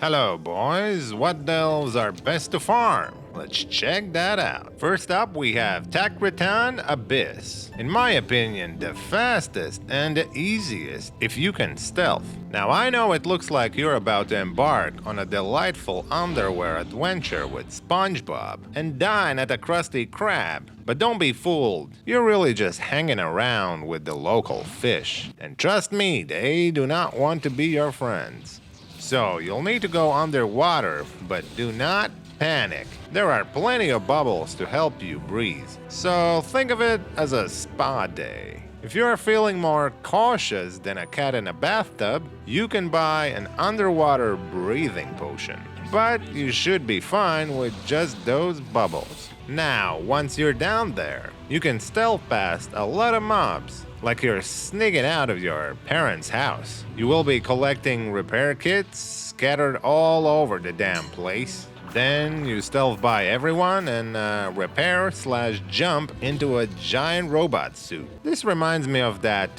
Hello boys, what delves are best to farm? Let's check that out. First up we have Tacron Abyss. In my opinion, the fastest and the easiest if you can stealth. Now I know it looks like you're about to embark on a delightful underwear adventure with SpongeBob and dine at a Krusty Krab. But don't be fooled, you're really just hanging around with the local fish. And trust me, they do not want to be your friends. So you'll need to go underwater, but do not panic. There are plenty of bubbles to help you breathe. So think of it as a spa day. If you're feeling more cautious than a cat in a bathtub, you can buy an underwater breathing potion. But you should be fine with just those bubbles. Now, once you're down there, you can stealth past a lot of mobs, like you're sneaking out of your parents' house. You will be collecting repair kits scattered all over the damn place. Then you stealth by everyone and repair/jump into a giant robot suit. This reminds me of that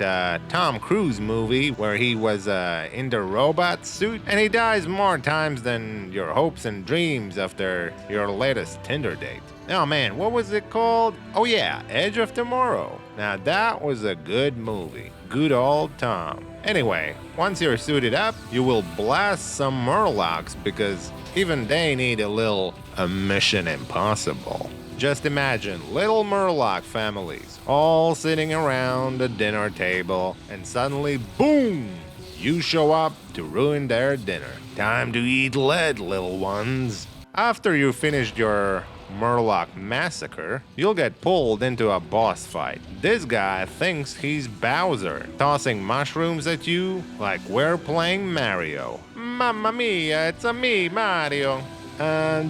Tom Cruise movie where he was in the robot suit and he dies more times than your hopes and dreams after your latest Tinder date. Oh man, what was it called? Oh yeah, Edge of Tomorrow. Now that was a good movie. Good old Tom. Anyway, once you're suited up, you will blast some murlocs because even they need a mission impossible. Just imagine little murloc families all sitting around the dinner table and suddenly, boom! You show up to ruin their dinner. Time to eat lead, little ones. After you finished your Murloc massacre, you'll get pulled into a boss fight. This guy thinks he's Bowser, tossing mushrooms at you like we're playing Mario. Mamma mia, it's a me, Mario.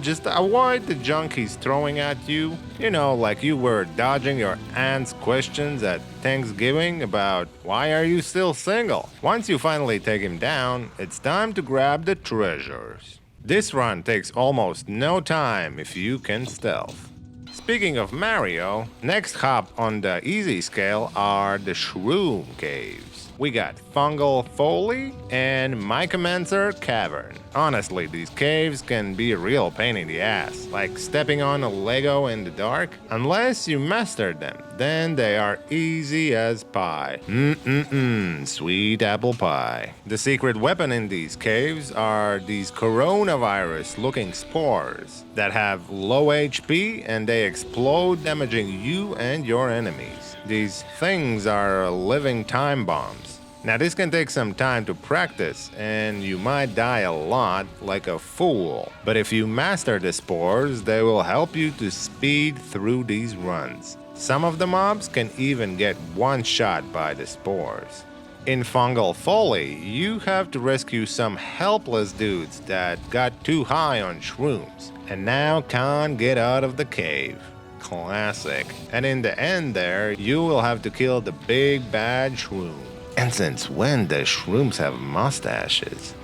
Just avoid the junk he's throwing at you. You know, like you were dodging your aunt's questions at Thanksgiving about why are you still single. Once you finally take him down, it's time to grab the treasures. This run takes almost no time if you can stealth. Speaking of Mario, next hop on the easy scale are the Shroom Caves. We got Fungal Foley and Mycomancer Cavern. Honestly, these caves can be a real pain in the ass, like stepping on a Lego in the dark. Unless you master them, then they are easy as pie. Sweet apple pie. The secret weapon in these caves are these coronavirus-looking spores that have low HP and they explode, damaging you and your enemies. These things are living time bombs. Now this can take some time to practice and you might die a lot like a fool. But if you master the spores, they will help you to speed through these runs. Some of the mobs can even get one shot by the spores. In Fungal Folly, you have to rescue some helpless dudes that got too high on shrooms and now can't get out of the cave. Classic. And in the end there, you will have to kill the big bad shroom. And since when does shrooms have mustaches?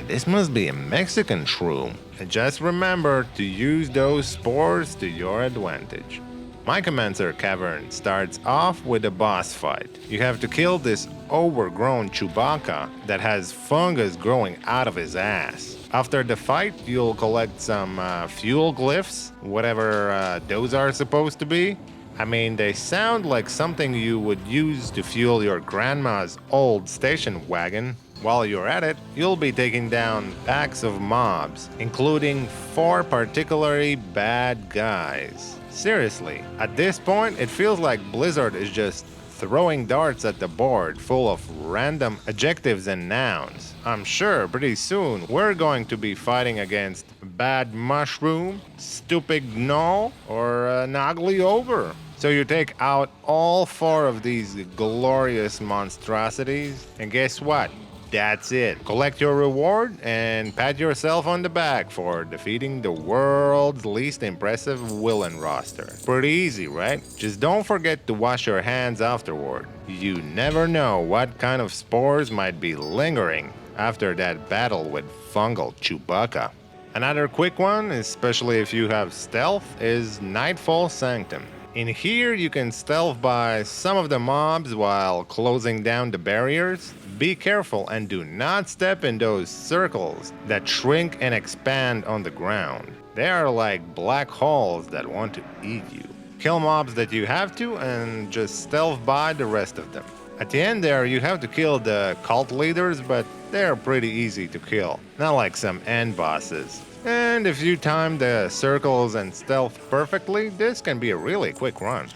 This must be a Mexican shroom. And just remember to use those spores to your advantage. Mycomancer Cavern starts off with a boss fight. You have to kill this overgrown Chewbacca that has fungus growing out of his ass. After the fight, you'll collect some fuel glyphs, whatever those are supposed to be. I mean, they sound like something you would use to fuel your grandma's old station wagon. While you're at it, you'll be taking down packs of mobs, including 4 particularly bad guys. Seriously, at this point, it feels like Blizzard is just throwing darts at the board full of random adjectives and nouns. I'm sure pretty soon we're going to be fighting against Bad Mushroom, Stupid Gnoll, or Nogly Over. So you take out all 4 of these glorious monstrosities, and guess what? That's it. Collect your reward and pat yourself on the back for defeating the world's least impressive villain roster. Pretty easy, right? Just don't forget to wash your hands afterward. You never know what kind of spores might be lingering after that battle with Fungal Chewbacca. Another quick one, especially if you have stealth, is Nightfall Sanctum. In here, you can stealth by some of the mobs while closing down the barriers. Be careful and do not step in those circles that shrink and expand on the ground. They are like black holes that want to eat you. Kill mobs that you have to and just stealth by the rest of them. At the end there, you have to kill the cult leaders, but they're pretty easy to kill, not like some end bosses. And if you time the circles and stealth perfectly, this can be a really quick run.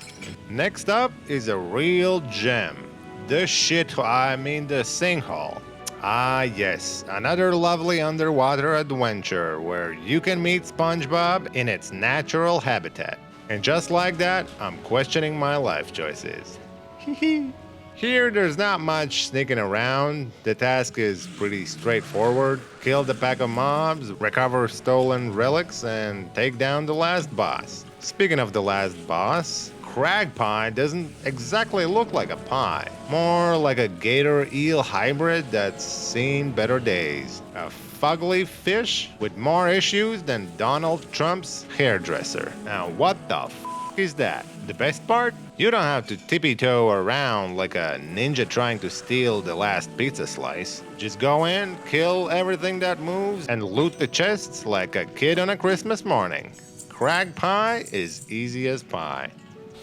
Next up is a real gem. The sinkhole. Ah yes, another lovely underwater adventure where you can meet SpongeBob in its natural habitat. And just like that, I'm questioning my life choices. Here, there's not much sneaking around. The task is pretty straightforward. Kill the pack of mobs, recover stolen relics, and take down the last boss. Speaking of the last boss, crag pie doesn't exactly look like a pie. More like a gator-eel hybrid that's seen better days. A fugly fish with more issues than Donald Trump's hairdresser. Now what the is that? The best part? You don't have to tippy-toe around like a ninja trying to steal the last pizza slice. Just go in, kill everything that moves, and loot the chests like a kid on a Christmas morning. Crag pie is easy as pie.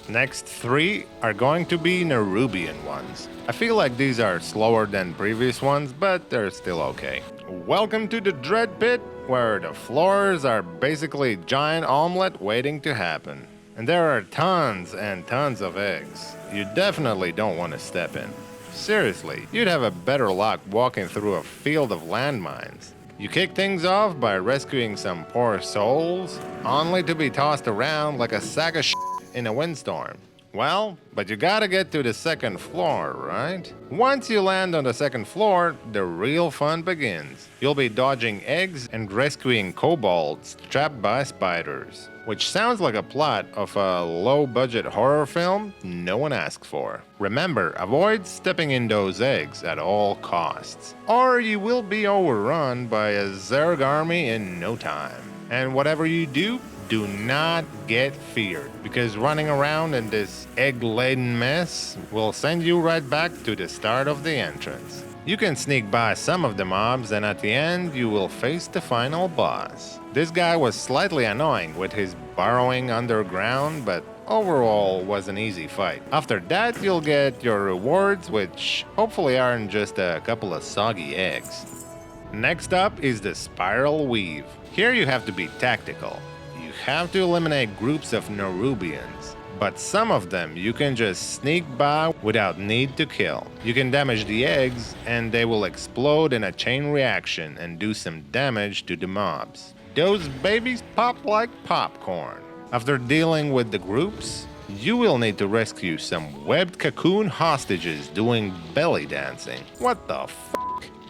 Next 3 are going to be Nerubian ones. I feel like these are slower than previous ones, but they're still okay. Welcome to the Dread Pit, where the floors are basically giant omelet waiting to happen. And there are tons and tons of eggs. You definitely don't want to step in. Seriously, you'd have a better luck walking through a field of landmines. You kick things off by rescuing some poor souls, only to be tossed around like a sack of shit in a windstorm. Well, but you gotta get to the second floor, right? Once you land on the second floor, the real fun begins. You'll be dodging eggs and rescuing kobolds trapped by spiders, which sounds like a plot of a low-budget horror film no one asked for. Remember, avoid stepping in those eggs at all costs, or you will be overrun by a Zerg army in no time. And whatever you do not get feared, because running around in this egg-laden mess will send you right back to the start of the entrance. You can sneak by some of the mobs, and at the end you will face the final boss. This guy was slightly annoying with his burrowing underground, but overall was an easy fight. After that you'll get your rewards, which hopefully aren't just a couple of soggy eggs. Next up is the Spiral Weave. Here you have to be tactical. You have to eliminate groups of Nerubians, but some of them you can just sneak by without need to kill. You can damage the eggs and they will explode in a chain reaction and do some damage to the mobs. Those babies pop like popcorn. After dealing with the groups, you will need to rescue some webbed cocoon hostages doing belly dancing. What the f***?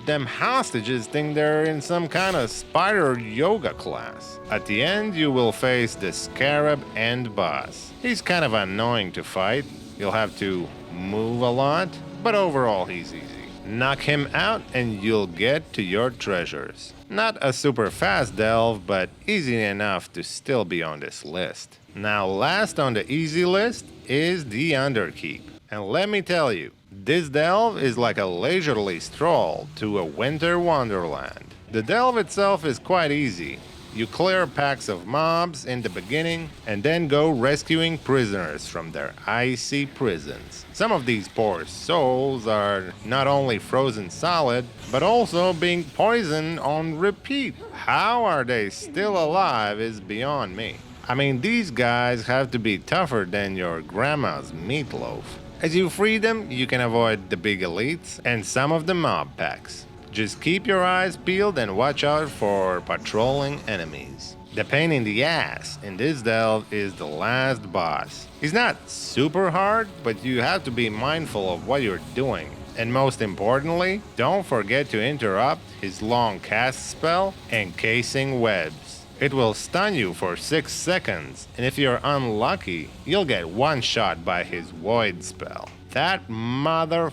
Them hostages think they're in some kind of spider yoga class. At the end, you will face the Scarab End boss. He's kind of annoying to fight. You'll have to move a lot, but overall he's easy. Knock him out and you'll get to your treasures. Not a super fast delve, but easy enough to still be on this list. Now last on the easy list is the Underkeep. And let me tell you, this delve is like a leisurely stroll to a winter wonderland. The delve itself is quite easy. You clear packs of mobs in the beginning and then go rescuing prisoners from their icy prisons. Some of these poor souls are not only frozen solid, but also being poisoned on repeat. How are they still alive is beyond me. I mean, these guys have to be tougher than your grandma's meatloaf. As you free them, you can avoid the big elites and some of the mob packs. Just keep your eyes peeled and watch out for patrolling enemies. The pain in the ass in this delve is the last boss. He's not super hard, but you have to be mindful of what you're doing. And most importantly, don't forget to interrupt his long cast spell, Encasing Webs. It will stun you for 6 seconds, and if you're unlucky, you'll get one shot by his Void spell. That mother.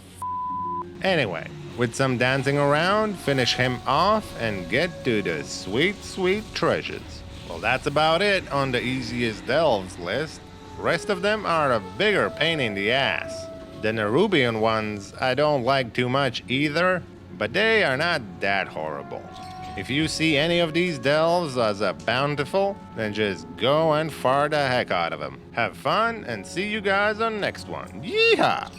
Anyway, with some dancing around, finish him off and get to the sweet, sweet treasures. Well, that's about it on the easiest delves list. Rest of them are a bigger pain in the ass. The Nerubian ones I don't like too much either, but they are not that horrible. If you see any of these delves as a bountiful, then just go and fart the heck out of them. Have fun and see you guys on the next one. Yeehaw!